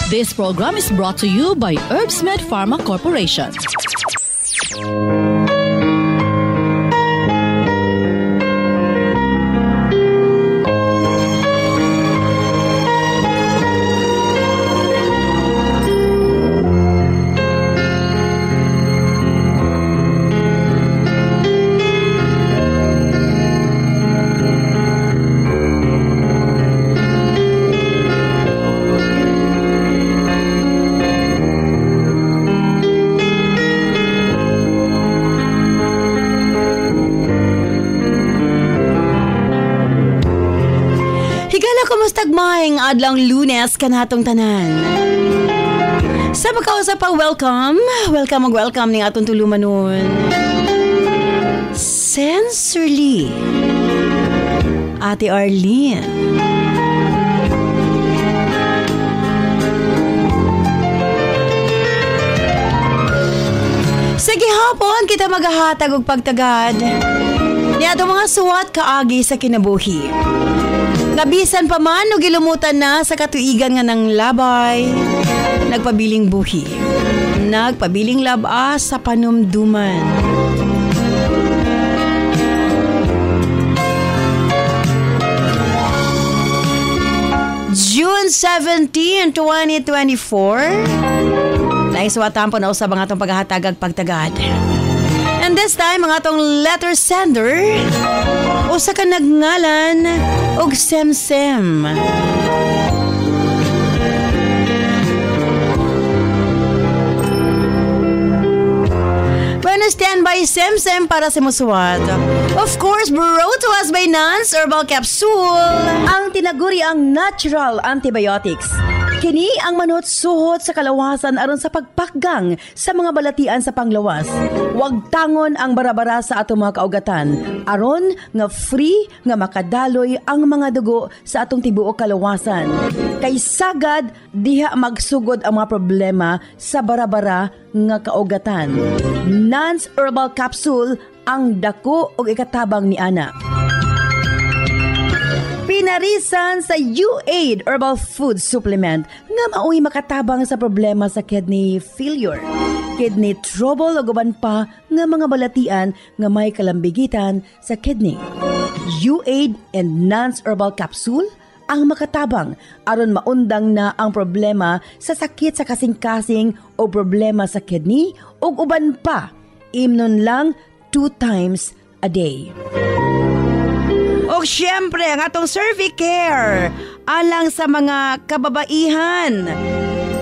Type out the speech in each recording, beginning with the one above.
This program is brought to you by Herbsmed Pharma Corporation. Tagmayng adlang Lunes kanatong tanan. Sa pagkausap pa, welcome ning atong tulumanon. Sensorly, Ate Arlene. Sige hapon kita maghahatag og pagtagad niya atong mga suwat kaagi sa kinabuhi. Nabisan pa man o gilumutan na sa katuigan nga ng labay, nagpabiling buhi, nagpabiling laba sa panumduman. June 17, 2024, naisuwatan po na usab ang atong paghahatag ag pagtagad. And this time, ang atong letter sender, usa ka nagngalan og Semsem. Bueno, stand by Semsem para sa musuwat. Of course, brought to us by Nance Herbal Capsule, ang tinaguri ang natural antibiotics. Kini ang manot suhot sa kalawasan aron sa pagpakgang sa mga balatian sa panglawas. Huwag tangon ang barabara sa atong mga kaugatan aron nga free nga makadaloy ang mga dugo sa atong tibuok kalawasan. Kay sagad diha magsugod ang mga problema sa barabara nga kaugatan. Nance Herbal Capsule ang dako og ikatabang ni ana. Pinarisan sa U-Aid Herbal Food Supplement nga maoy makatabang sa problema sa kidney failure, kidney trouble o guban pa nga mga balatian nga may kalambigitan sa kidney. U-Aid and Nance Herbal Capsule ang makatabang aron maundang na ang problema sa sakit sa kasing-kasing o problema sa kidney o uban pa. Imnon lang 2 times a day. O syempre, ang atong Cervicare alang sa mga kababaihan.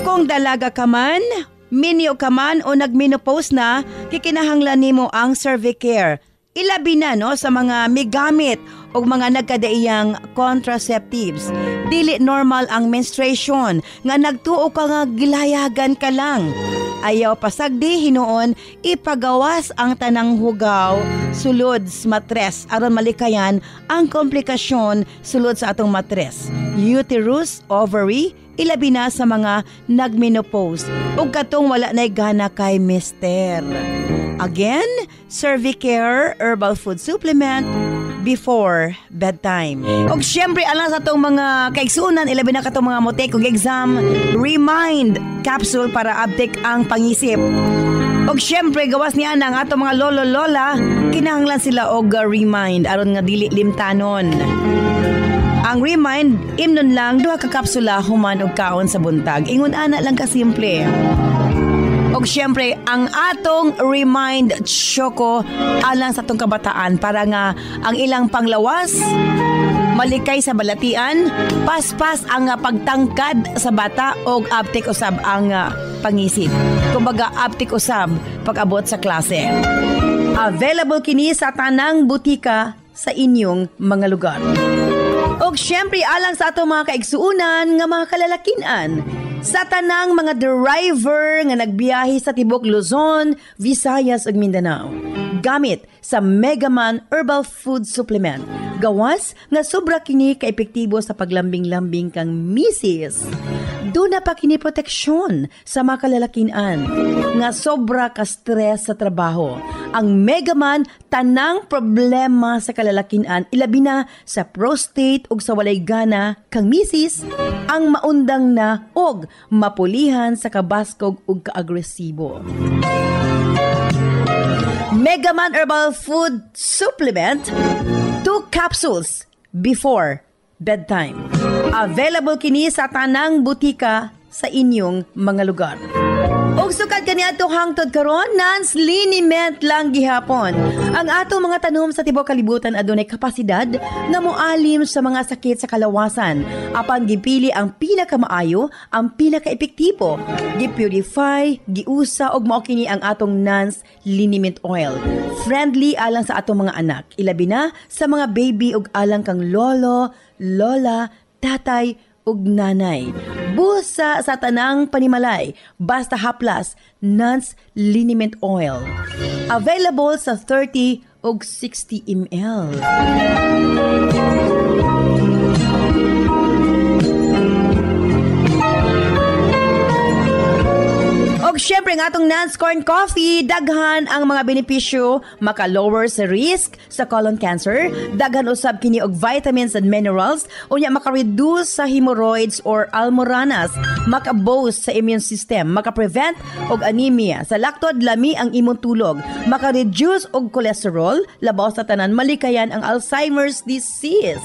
Kung dalaga ka man, minyo ka man o nagmenopause na, kikinahanglan nimo ang Cervicare. Ilabi na no sa mga migamit o mga nagkadaiyang contraceptives. Dili normal ang menstruation nga nagtuo ka nga gilayagan ka lang. Ayaw pasagdi hinuon ipagawas ang tanang hugaw sulod sa matres aron malikayan ang komplikasyon sulod sa atong matres. Uterus, ovary, ilabi na sa mga nagmenopause ug katong wala nay gana kay mister. Again, Cervicare Herbal Food Supplement before bedtime. Og syempre alang sa itong mga kaigsunan, ilabi na katong mga motek og exam, Remind Capsule para update ang pangisip. Og syempre gawas niya ang atong mga lolo-lola, kinahanglan sila og Remind aron nga dili limtanon. Ang Remind, imnon lang 2 ka kapsula human og kaon sa buntag. Ingon ana lang ka simple. Og syempre, ang atong Remind Choco alang sa atong kabataan para nga ang ilang panglawas, malikay sa balatian, paspas ang pagtangkad sa bata og aptik usab ang pangisip. Kumbaga aptik usab pag-abot sa klase. Available kini sa tanang butika sa inyong mga lugar. Og syempre, alang sa atong mga kaigsuunan nga mga kalalakinan, sa tanang mga driver nga nagbiyahe sa tibok Luzon, Visayas ug Mindanao. gamit sa Megaman Herbal Food Supplement. Gawas nga sobra kini ka-epektibo sa paglambing-lambing kang misis. Doon na pa kini proteksyon sa mga kalalakian nga sobra ka stress sa trabaho. Ang Megaman tanang problema sa kalalakian ilabi na sa prostate ug sa walay gana kang misis ang maundang na og mapulihan sa kabaskog ug kaagresibo. Megaman Herbal Food Supplement, 2 capsules before bedtime. Available kini sa tanang butika sa inyong mga lugar. Og sukad kaniya to hangtod karon, non-liniment lang gihapon. Ang atong mga tanom sa tibuok kalibutan adunay kapasidad nga moalim sa mga sakit sa kalawasan. Apan gipili ang pinakamaayo, ang pinaka-epektibo. Gipurify, giusa og mao kini ang atong non-liniment oil. Friendly alang sa atong mga anak, ilabi na sa mga baby ug alang kang lolo, lola, tatay ug nanay. Busa sa tanang panimalay, basta haplas, Nance Liniment Oil. Available sa 30 ug 60 ml. Og syempre ng atong Nance Corn Coffee, daghan ang mga benepisyo, maka-lower sa risk sa colon cancer, daghan usab kini og vitamins and minerals, unya maka-reduce sa hemorrhoids or almoranas, maka-boost sa immune system, maka-prevent og anemia, sa laktod lami ang imong tulog, maka-reduce og cholesterol, labaw sa tanan malikayan ang Alzheimer's disease.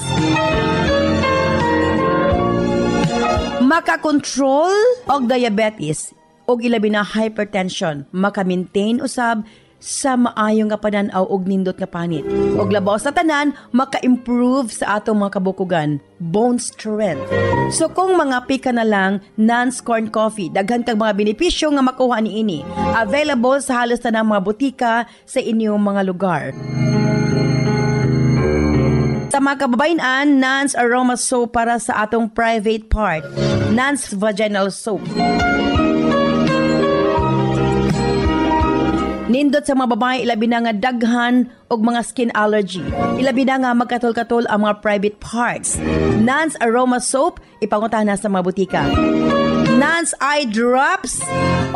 Maka-control og diabetes, og ilabi na hypertension, maka-maintain usab sa maayong nga panan-aw og nindot nga panit. Og labaw sa tanan, maka-improve sa atong mga kabukugan, bone strength. So kung mga pika na lang, Nance Corn Coffee, daghan kang mga benepisyo nga makuha niini. Available sa halos tanang mga butika sa inyong mga lugar. Sa mga kababayan, Nance Aroma Soap para sa atong private part. Nance Vaginal Soap. Nindot sa mga babae, ilabi na nga daghan og mga skin allergy. Ilabi na nga magkatol-katol ang mga private parts. Nance Aroma Soap, ipangutana sa mga butika. Nance Eye Drops,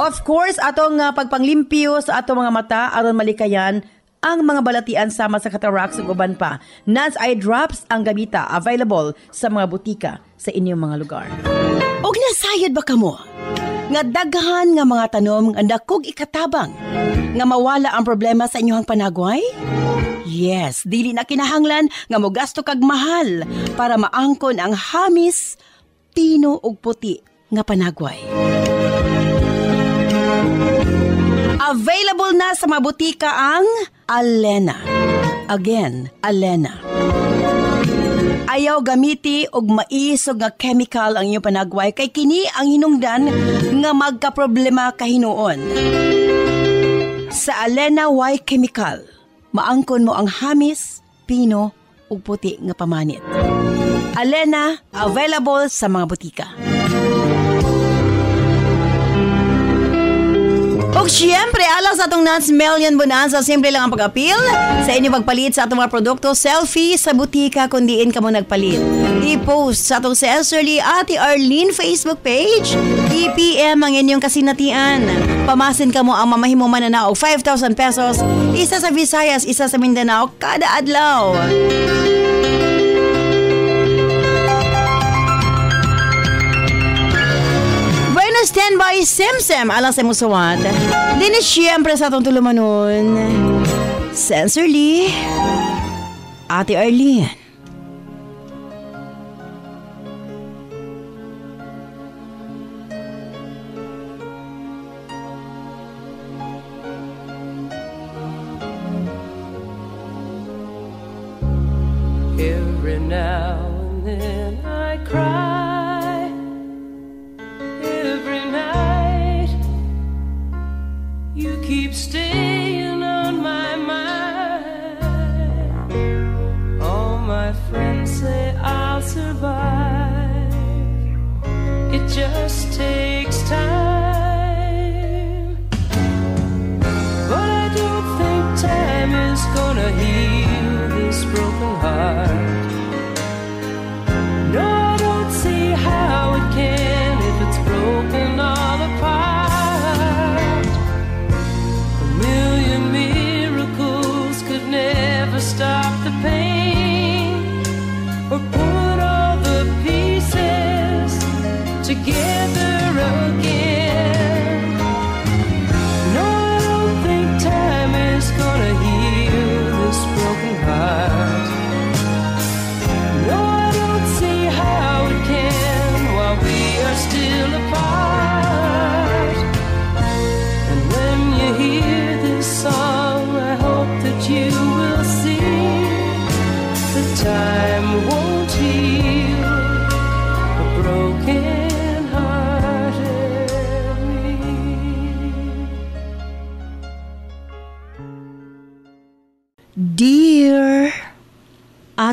of course, atong pagpanglimpyo sa atong mga mata aron malikayan ang mga balatian sama sa cataracts ug uban pa. Nance Eye Drops ang gamita, available sa mga butika sa inyong mga lugar. Og nasayod ba kamo? Nga daghan nga mga tanom nga dakog ikatabang nga mawala ang problema sa inyong panagway? Yes, dili na kinahanglan nga mogasto kag mahal para maangkon ang hamis, tino ug puti nga panagway. Available na sa mga butika ang Alena. Again, Alena. Ayaw gamiti og maisog nga chemical ang inyong panagway kay kini ang hinungdan nga magkaproblema kahinuon. Sa Alena Y Chemical, maangkon mo ang hamis, pino ug puti nga pamanit. Alena, available sa mga butika. Og syempre, alang sa atong Nance Million Bonanza, simple lang ang pag-appeal. Sa inyo pagpalit sa atong mga produkto, selfie sa butika kung diin ka mo nagpalit. I-post sa atong Sincerely Ate Arlene Facebook page. I-PM ang inyong kasinatian. Pamasin ka mo ang mamahimo mananao 5,000 pesos. Isa sa Visayas, isa sa Mindanao, kada adlaw. Standby Simsim alang sa musawat. Din siyempre sa atong tulumanon. Sincerely, Ate Arlene. Every now and then I cry. You keep staying on my mind. All my friends say I'll survive. It just takes time. But I don't think time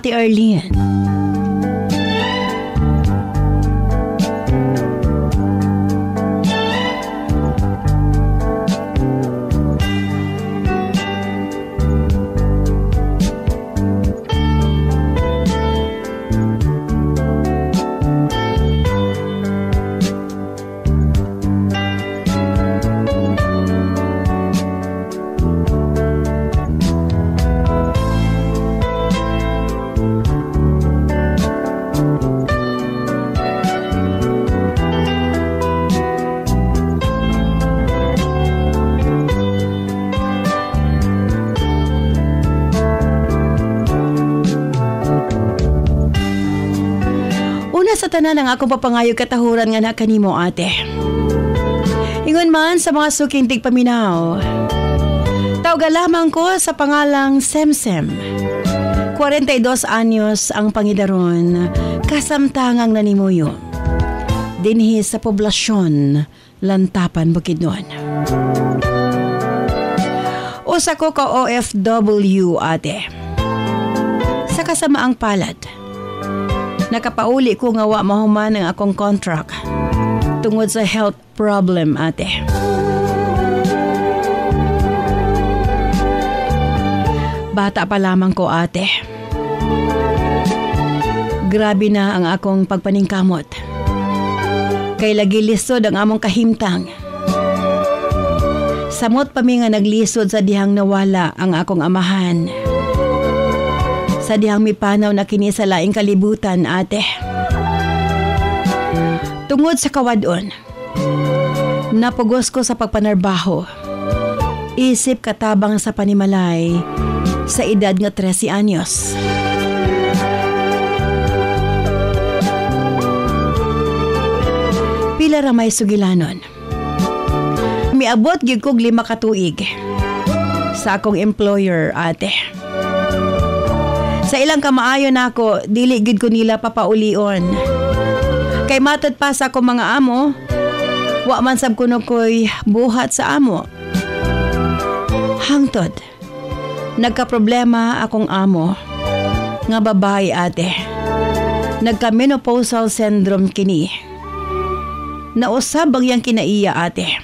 Ate Arlene. Sa tanan ang akong papangayog katahuran nga na kanimo, ate. Ingon man sa mga suking tigpaminaw. Tawga lamang ko sa pangalang Semsem. 42 anyos ang pangidaron, kasamtangang nanimuyo. Dinhi sa poblasyon, Lantapan, Bukidnon. Usa ko ka OFW, ate. Sa kasamaang palad. Nakapauli ko nga wa mahuman ang akong contract tungod sa health problem, ate. Bata pa lamang ko, ate. Grabe na ang akong pagpaningkamot. Kay lagi lisod ang among kahimtang. Samot pa mi nga naglisod sa dihang nawala ang akong amahan. Sa dihang mipanaw na kini sa laing kalibutan, ate. Tungod sa kawadon, napugos ko sa pagpanarbaho. Isip katabang sa panimalay sa edad nga 13 anyos. Pila ra may sugilanon. Miabot gyud kog 5 ka tuig sa akong employer, ate. Sa ilang kamaayo nako, dili gid ko nila papaulion. Kay matod pa sa akong mga amo, wa man sab kuno ko'y buhat sa amo. Hangtod, nagka-problema akong amo, nga babae, ate. Nagka-menopausal syndrome kini. Nausab ang yang kinaiya, ate.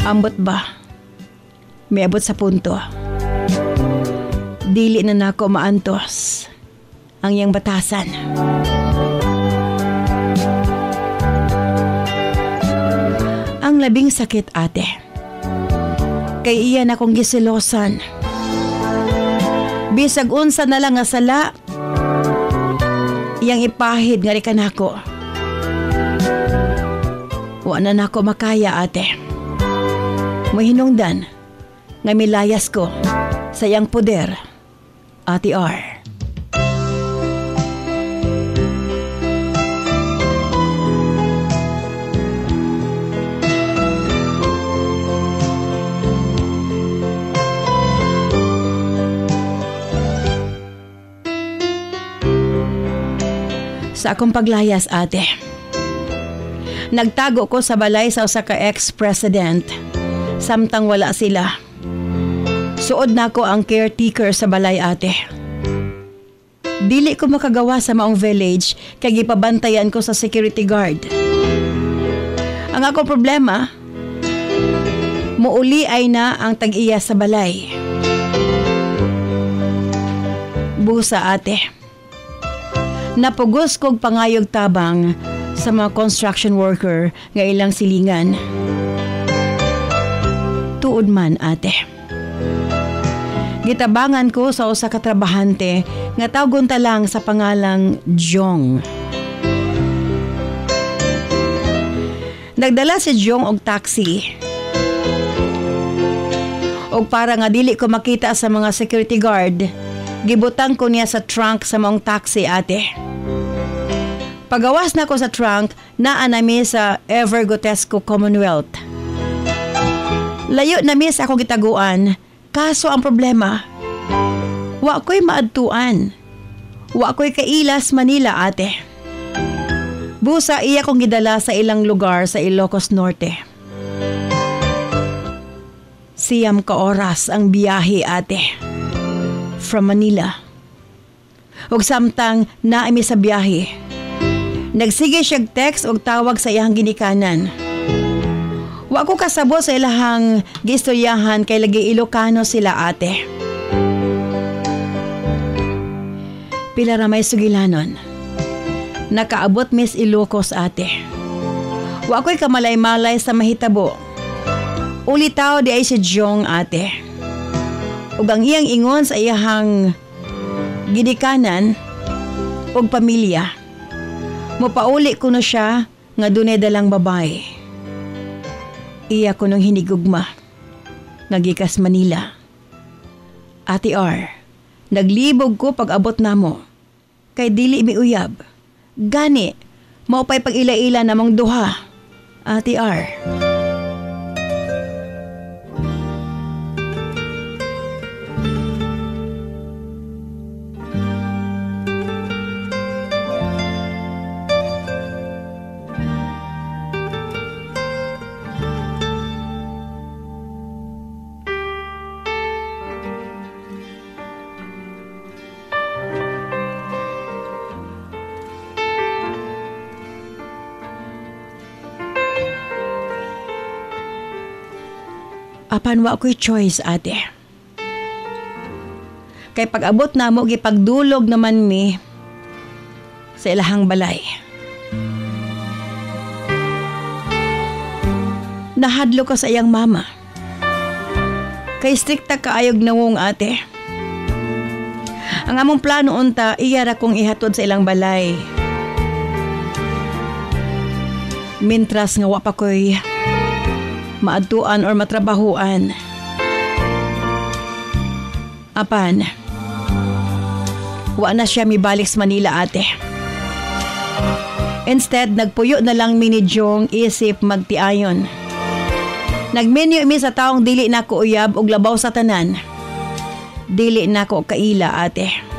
Ambot ba? May abot sa punto. Dili na nako maantos ang iyang batasan. Ang labing sakit, ate. Kay iyan akong gisilosan. Bisag unsa na lang nga sala, iyang ipahid nga rikan ako. Wa na nako makaya, ate. Mahinungdan nga milayas ko sa iyang poder, Ate R. Sa akong paglayas, ate, nagtago ko sa balay sa usa ka ex-president samtang wala sila. Suod na ko ang caretaker sa balay, ate. Dili ko makagawa sa maong village kay gipabantayan ko sa security guard. Ang akong problema, muuli ay na ang tag-iya sa balay. Busa, ate. Napugos kog pangayog tabang sa mga construction worker nga ilang silingan. Tuod man, ate. Gitabangan ko sa usa ka trabahante nga tawgon ta lang sa pangalang Jong. Nagdala si Jong og taxi. Og para nga dili ko makita sa mga security guard, gibutang ko niya sa trunk sa maong taxi, ate. Pagawas na ko sa trunk, naa nami sa Evergotesco Commonwealth. Layo nami sa akong gitaguan, kaso ang problema, wa ko'y maadtuan. Wa ko'y kailas Manila, ate. Busa iya kong gidala sa ilang lugar sa Ilocos Norte. Siyam ka oras ang biyahe, ate. From Manila ug samtang naimi sa biyahe. Nagsige siyag text og tawag sa iyang ginikanan. Wa ko kasabot sa ilahang gistoryahan kay lagi Ilocano sila ate. Pila ra may sugilanon. Nakaabot Miss Ilocos ate. Wa ko'y kamalay-malay sa mahitabo. Ulitaw di ay si Jong ate. Ug ang iyang ingon sa iyahang ginikanan ug pamilya. Mopauli ko na siya nga dunay dalang babae. Iya ko nung hinigugma. Nagikas Manila. Ate R, naglibog ko pag abot namo. Kay dili mi uyab. Gani, maupay pag ila-ila namang duha. Ate R. Apan wa ko'y choice ate. Kay pag-abot na mo gipagdulog naman mi sa ilahang balay. Nahadlo ko sa iyang mama. Kay strikta kaayog nawong ate. Ang among plano unta iyara kong ihatod sa ilang balay. Mintras nga wa pa ko'y maadtuan or matrabahuan. Apan, wa na siya mibalik sa Manila ate. Instead, nagpuyo na lang mi ni Jong isip magtiayon. Nagmenyo mi sa taong dili na ko uyab og labaw sa tanan. Dili na ko kaila ate.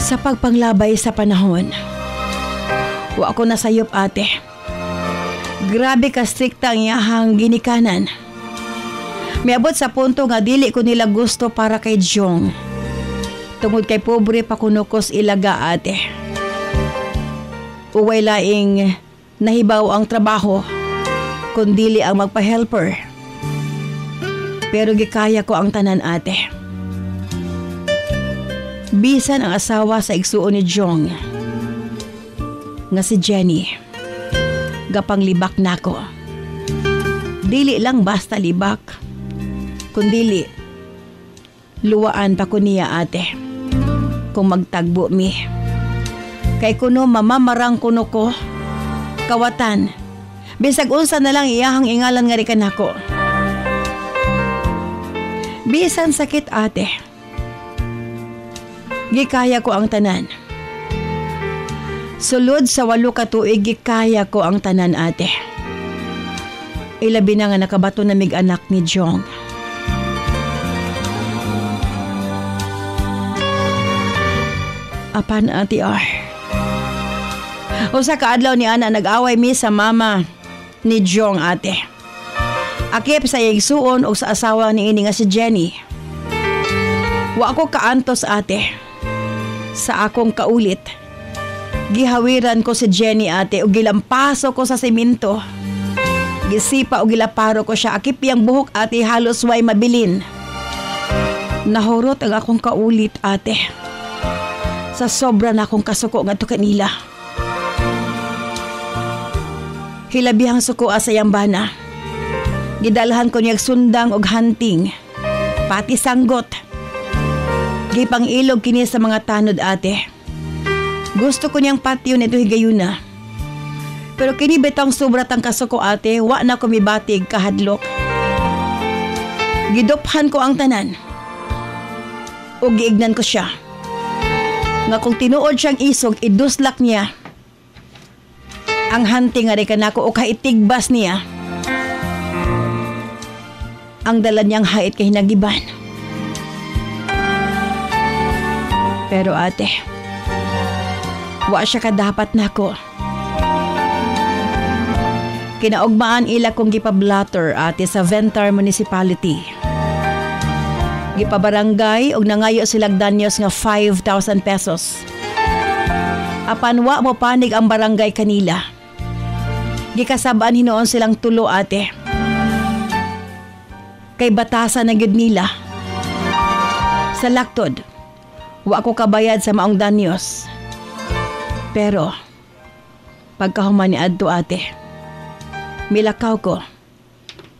Sa pagpanglabay sa panahon, wa ko nasayop ate. Grabe ka strikta ang iyahang ginikanan. Miabot sa punto nga dili ko nila gusto para kay Jong. Tungod kay pobre pa kunukos ilaga ate. Uway laing nahibaw ang trabaho, kundili ang magpa-helper. Pero gikaya ko ang tanan ate. Bisan ang asawa sa igsuon ni Jong nga si Jenny. Gapang libak nako. Dili lang basta libak, kundili luwaan pa ko niya ate. Kung magtagbo mi. Kay kuno mamamarang kuno ko kawatan. Bisag unsa na lang iyahang ingalan nga rikan nako. Bisan sakit ate. Gikaya ko ang tanan. Sulod sa 8 ka tuig gikaya ko ang tanan ate. Ilabi na nga nakabato na mig anak ni Jong. Apan ate R. Usa ka adlaw ni ana nag-away mi sa mama ni Jong ate. Akip sa igsuon o sa asawa ni ini nga si Jenny. Wa ko kaantos ate. Sa akong kaulit, gihawiran ko si Jenny ate o gilampaso ko sa semento. Gisipa o gilaparo ko siya akip yang buhok ate halos way mabilin. Nahurot ang akong kaulit ate. Sa sobra na akong kasuko nga to kanila. Hilabihang suko sa yambana. Gidalhan ko niyag sundang og hunting. Pati sanggot. Gipang ilog kini sa mga tanod ate. Gusto ko niyang patio nito higayuna. Pero kini betang sobra tang kasuko ate, wa na ko mibatig kahadlok. Gidophan ko ang tanan. O giignan ko siya. Nga kung tinuod siyang isog, iduslak niya. Ang hunting nga rekan ako o kaitigbas niya. Ang dala niyang hait kay hinagiban. Pero ate, wa siya kadapat nako. Kinaugmaan ila kong gipablatter ate sa Ventar Municipality. Gipabarangay og nangayo silag danyos nga 5,000 pesos. Apan wa mo panig ang barangay kanila. Gikasabaan hinoon silang tulo ate. Kay batasan na gyud nila. Sa laktod, wa ko kabayad sa maong danyos. Pero pagkahuman ni adto ate, milakaw ko,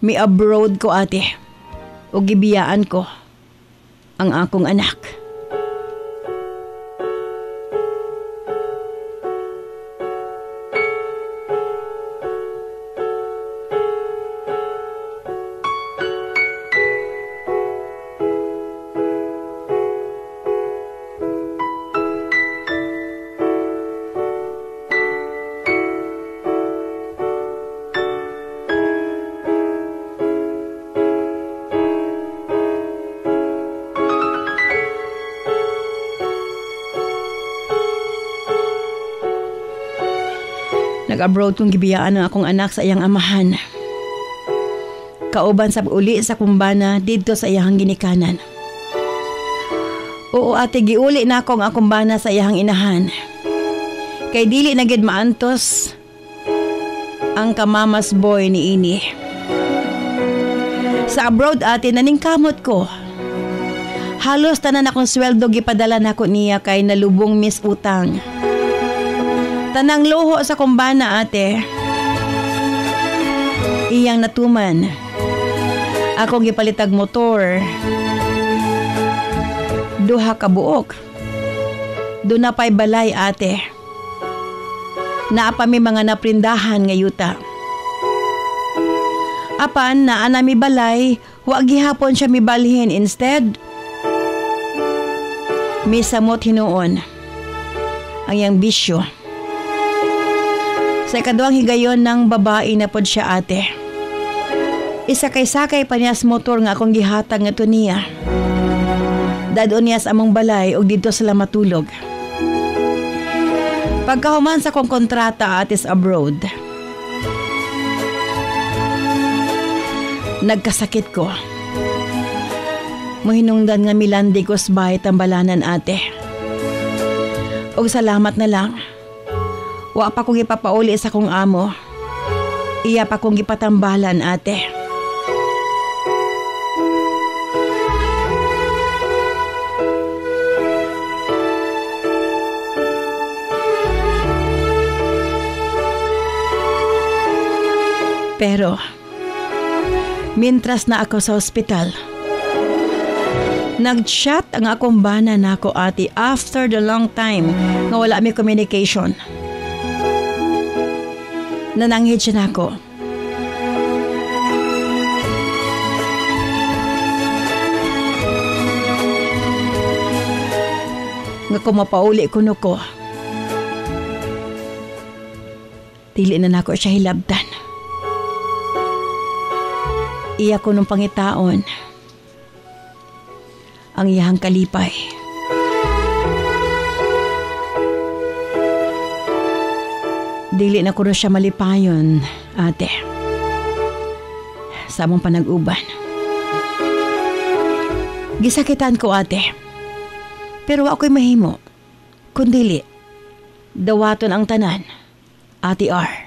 mi-abroad ko ate, o gibiyaan ko ang akong anak. Nag-abroad kong gibiyaan ang akong anak sa iyang amahan. Kauban sa uli sa kumbana dito sa iyang ginikanan. Oo ate, giuli na akong akumbana sa iyang inahan. Kay dili na gid maantos ang kamamas boy ni ini. Sa abroad ate, naningkamot ko. Halos tanan akong sweldo gipadala nako niya kay nalubong mis utang. Tanang luho sa kumbana ate. Iyang natuman. Akong gipalitag motor. Duha ka buok. Doon na pa'y balay ate. Naapa mi mga naprindahan nga yuta. Apan naa mi balay, wa gihapon siya mi balhin. Instead, mi samot hinuon ang iyang bisyo. Sa ikaduhang higayon ng babae na pod siya ate. Isakay-sakay pa niya sa motor nga akong gihatag nga to niya. Dadon niya sa among balay og dito sila matulog. Pagkahuman sa kong kontrata atis abroad, nagkasakit ko. Muhinungdan nga milandi ko sa bahay tambalanan ate. Og salamat na lang. Wa pa kong ipapauli sa kong amo. Iya pa kong ipatambalan ate. Pero, mintras na ako sa ospital, nag-chat ang akong bana na ako ate after the long time nga wala may communication. Nananghid siya na ako. Nga kumapauli ko nuko. Dili na nako siya hilabdan. Iya ko nung pangitaon ang iyang kalipay. Dili na ko rin siya malipayon, ate. Sa among panag-uban. Gisakitan ko, ate. Pero ako'y mahimo. Kundili, dawaton ang tanan, Ate R.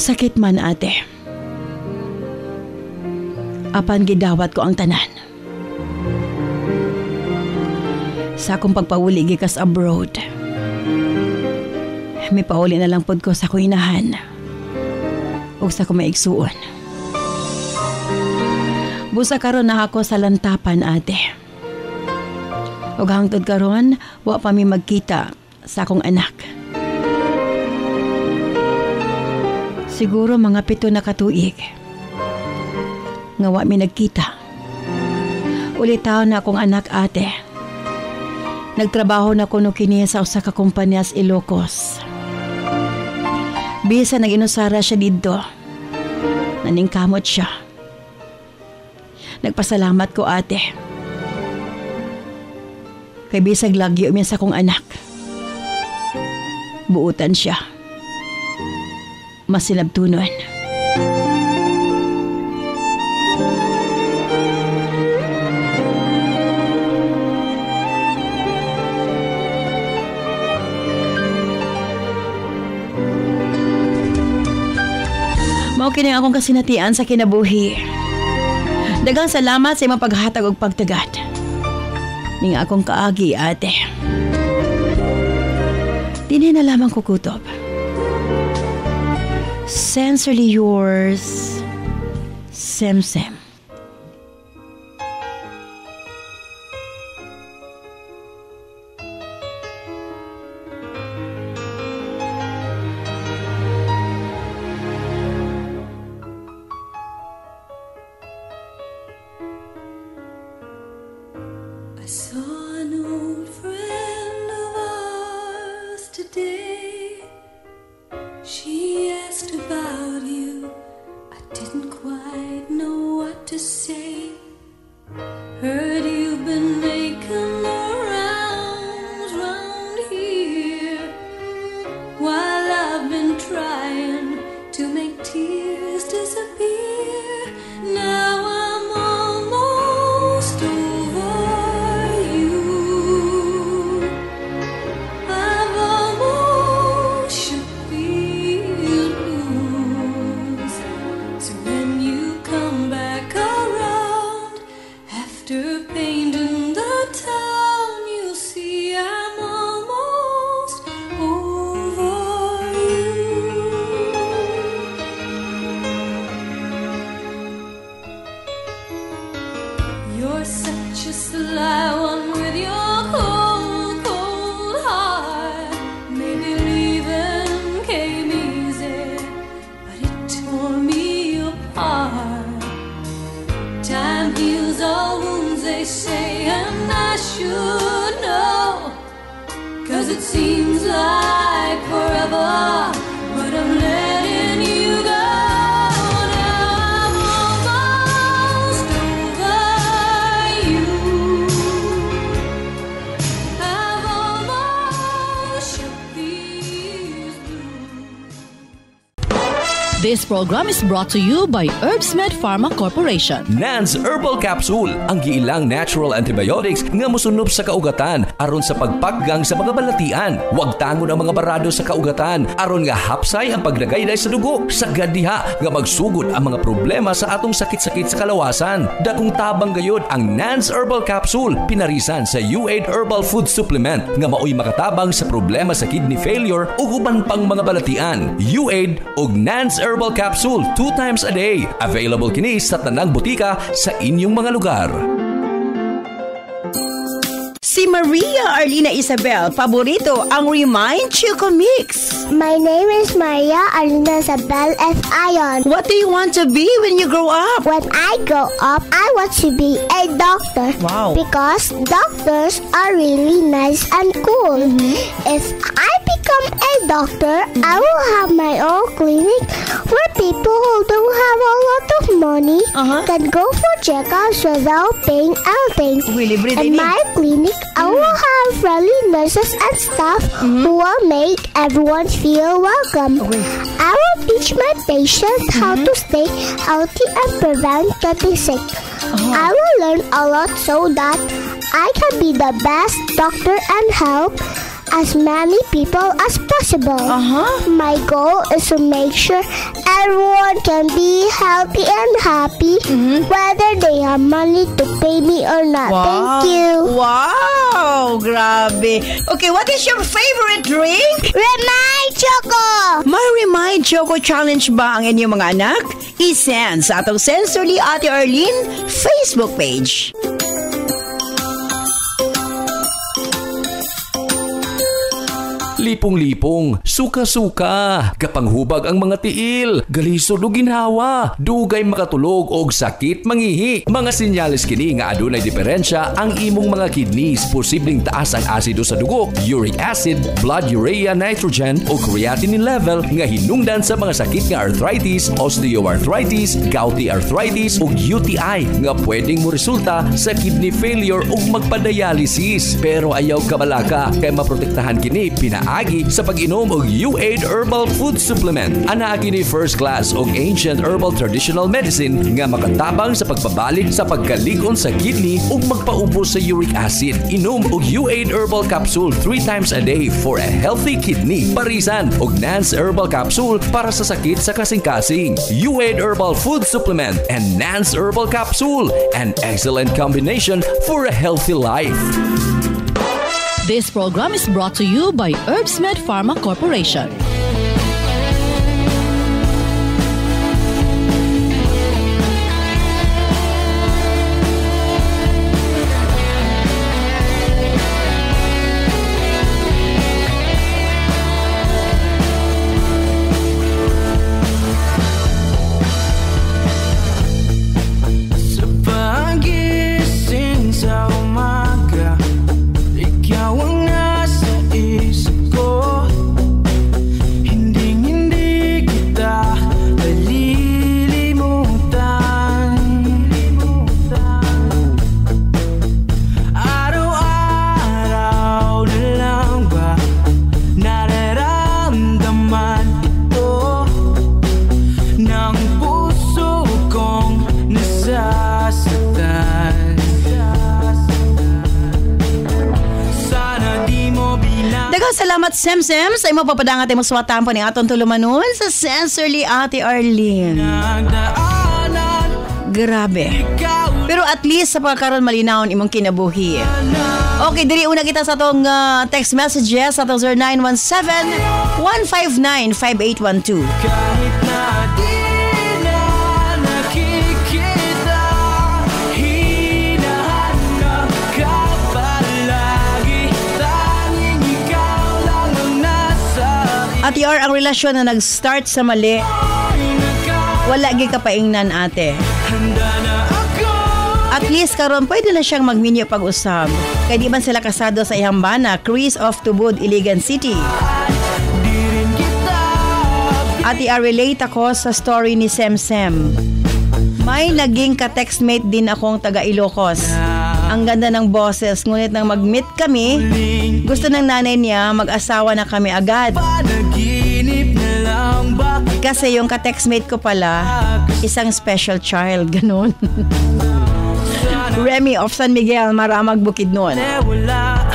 Sakit man, ate. Apan gidawat ko ang tanan. Sa akong pagpawuli gikas abroad, may pauli na lang pod ko sa kuinahan o sa kumaigsuon. Busa karon na ako sa lantapan, ate. Ug hangtod karon, wa pa mi magkita sa akong anak. Siguro mga 7 na katuig. Nga wa mi nagkita. Ulitaw na akong anak, ate. Nagtrabaho na kuno kini sa usa ka kumpanya sa Ilocos. Bisa nag-inusara siya dito. Naningkamot siya. Nagpasalamat ko, ate. Kay bisag lagyo mi sa akong anak. Buutan siya. Masinabtunon. Mao kini akong kasinatian sa kinabuhi. Daghang salamat sa imong paghatag og pagtagad. Ning akong kaagi, ate. Dinhi na lamang kukutob. Sincerely yours, Sem. I saw an old friend of ours today. She asked about you. I didn't quite know what to say. Heard you've been making the rounds round here, while I've been trying to make tears disappear. Now I'm almost over you. I've almost shook these blues. So when you come back around after painting the town, you'll see I'm almost over you. You're such a sly one with your cold, cold heart. Maybe leaving came easy, but it tore me apart. Time heals all wounds, they say, and I should know, 'cause it seems like forever, but I'm letting you go. Now I'm almost over you. I've almost shook these blues. This program is brought to you by Herbsmed Pharma Corporation. Nans Herbal Capsule, ang giilang natural antibiotics nga mosunop sa kaugatan aron sa pagpaggang sa mga balatian. Huwag tangon ang mga barado sa kaugatan aron nga hapsay ang paglagayday sa dugo. Sagad diha nga magsugod ang mga problema sa atong sakit-sakit sa kalawasan. Dakong tabang gayud ang Nans Herbal Capsule, pinarisan sa U8 Herbal Food Supplement nga maoy makatabang sa problema sa kidney failure ug uban pang mga balatian. U8 ug Nans Herbal Capsule 2 times a day. Available kini sa tanang butika sa inyong mga lugar. Si Maria Arlina Isabel, paborito ang Remind Choco Mix. My name is Maria Arlina Isabel F. Ion. What do you want to be when you grow up? When I grow up, I want to be a doctor. Wow. Because doctors are really nice and cool. If I become a doctor, I will have my own clinic where people who don't have a lot of money can go for checkups without paying anything. In my clinic, I will have friendly nurses and staff who will make everyone feel welcome. I will teach my patients how to stay healthy and prevent getting sick. I will learn a lot so that I can be the best doctor and help as many people as possible. My goal is to make sure everyone can be healthy and happy, whether they have money to pay me or not. Wow. Thank you. Wow, grabe. Okay, what is your favorite drink? Remind Choco! Ma-remind Choco Challenge ba ang inyong mga anak? I-send sa atong Sensorly Ate Arlene Facebook page. Lipong-lipong, suka-suka, kapanghubag ang mga tiil, galisod o ginhawa, dugay makatulog og sakit mangihi. Mga senyales kini nga adunay diferensya ang imong mga kidneys, posibleng taas ang asido sa dugo, uric acid, blood urea nitrogen o creatinine level nga hinungdan sa mga sakit nga arthritis, osteoarthritis, gouty arthritis ug UTI nga pwedeng mo resulta sa kidney failure ug magpa-dialysis. Pero ayaw kabalaka kay maprotektahan kini pinaagi sa pag-inom og U8 Herbal Food Supplement. Ana kini first class og ancient herbal traditional medicine nga makatabang sa pagbabalik sa pagkalig-on sa kidney ug magpaubos sa uric acid. Inom og U8 Herbal Capsule 3 times a day for a healthy kidney. Parisan og Nance Herbal Capsule para sa sakit sa kasing-kasing. U8 Herbal Food Supplement and Nance Herbal Capsule, an excellent combination for a healthy life. This program is brought to you by Herbsmed Pharma Corporation. Salamat Sem sa imo papadangat mo suwatan po ni aton tulumanon sa Sensorly Ate Arlene. Grabe. Pero at least sa pagkaroon malinawon imong kinabuhi. Okay, diri una kita sa tong text messages sa 0917-159-5812. Kahit na di na nakikita, hinahanap ka palagi, tanging ikaw lang ang nasa Ate R, ang relasyon na nag-start sa mali, wala gi kapaingnan ate. handa na ako. At least karon pwede na siyang magminyo pag-usab. Kaya di man sila kasado sa ihang bana, Chris of Tubod, Iligan City. Di rin kita Ate R, relate ako sa story ni Sem. May naging ka-textmate din akong taga Ilocos. Ang ganda ng boses, ngunit nang mag-meet kami, gusto ng nanay niya mag-asawa na kami agad. panaginip na lang, bakit Kasi yung ka-textmate ko pala, isang special child, ganun. Remy of San Miguel, Maramag, Bukidnon. wala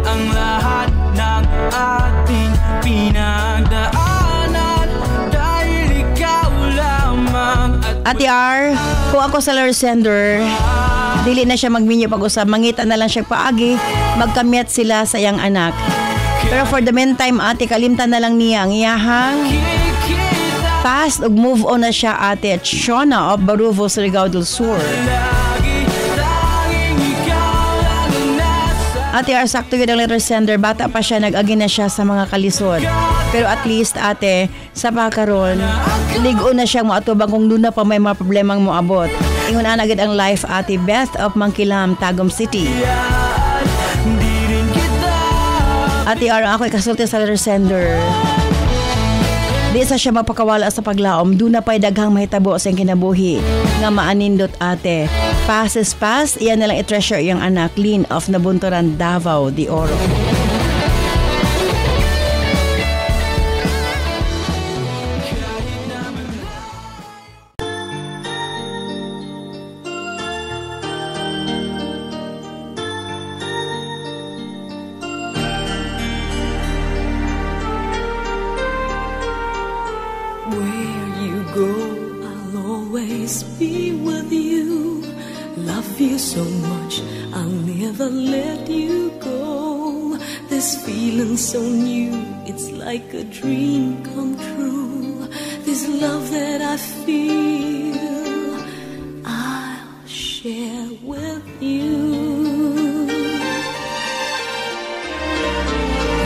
ang lahat ng ating pinagdaanan dahil ikaw lamang at Ate R, kung ako sa letter sender, dili na siya magminyo pag-usap, mangita na lang siya paagi, magkamit sila sa iyang anak. Pero for the meantime, ate, kalimtan na lang niya ang iyahang kikita past ug move on na siya, ate. At Shona of Baruvo, Surigao del Sur. lagi, tanging ikaw lang ang nasa Ate R, sakto yun ang letter sender, bata pa siya, nag-agi na siya sa mga kalisod. Pero at least, ate, sa pagkaroon, ligo na siyang moatubang kung doon na pa may mga problemang moabot. Ingon anagad ang life, ate Beth of Mangkilam, Tagum City. di rin kita Ate R, ako ay kasulti sa letter sender. Di sa siya mapakawala sa paglaom, doon na pa'y daghang mahitabo sa iyang kinabuhi. Nga maanindot, ate. Pass is pass, iyan na lang i-treasure iyang anak, Lynn of Nabunturan, Davao de Oro. Where you go, I'll always be with you. Love you so much, I'll never let you go. There's This feeling so new, it's like a dream come true. This love that I feel, I'll share with you.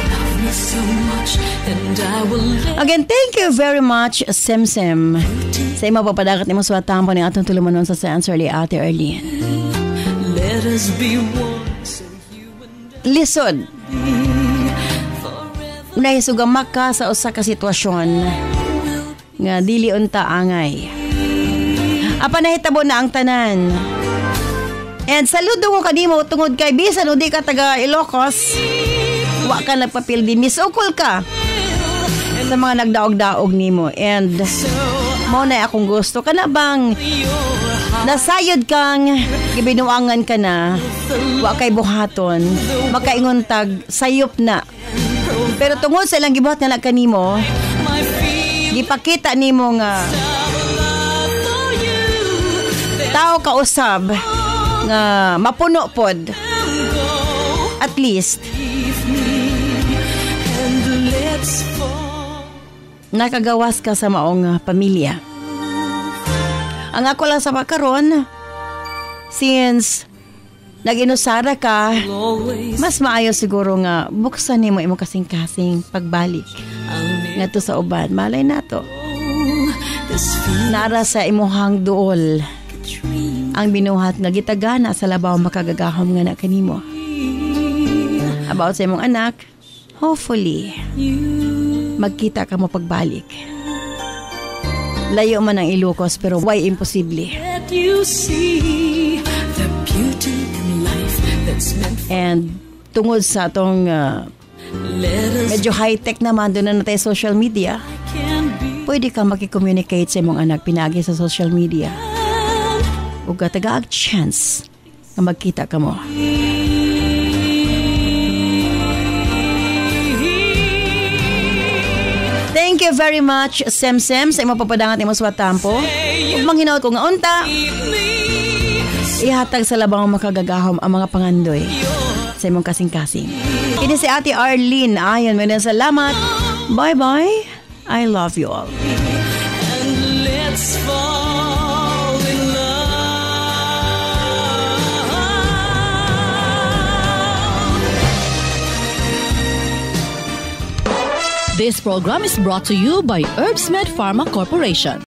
Love me so much, and I will let Again, thank you very much, Semsem. Sa imo papadagat nimo sa tampo ni atong tulumanon sa answer ni Ate Arlene. let us be one. So you and Lisod. Unay sugamak ka sa usa ka sitwasyon nga dili unta angay. Apa nahitabo na ang tanan. And saludo ko kanimo tungod kay bisan udi ka taga Ilocos, wa ka nagpapildi, misukol ka sa mga nagdaog-daog nimo. And mo na akong gusto kana bang nasayod kang gibinuangan ka na, wa kay buhaton, makaingon tag sayop na. Pero tungod sa ilang gibuhat nga kanimo, gipakita nimo nga tao ka usab nga mapuno pod. At least nakagawas ka sa maong pamilya. Ang ako lang sa makaron, since nag-inusara ka, mas maayo siguro nga buksan nimo imo kasing-kasing pagbalik ngadto sa uban. Malay nato nara sa imuhang duol ang binuhat nga gitagana sa labaw makagagahom nga na kanimo. About sa imong anak, hopefully magkita ka mo pagbalik. Layo man ang Ilocos pero why imposible. let you see the beauty in life that's meant for And tungod sa atong let us medyo high-tech naman doon na natin social media, can be pwede ka makicommunicate sa imong anak pinagi sa social media. Ug katagaag chance na magkita ka mo. Thank you very much, Semsem, sa imong papadangat imong swatampo. Ug manghinaot ko nga unta, ihatag sa labang makagagahom ang mga pangandoy sa imong kasing-kasing. Ini si Ate Arlene. Ayon, may salamat. Bye-bye. I love you all. and let's fall in love. This program is brought to you by Herbsmed Pharma Corporation.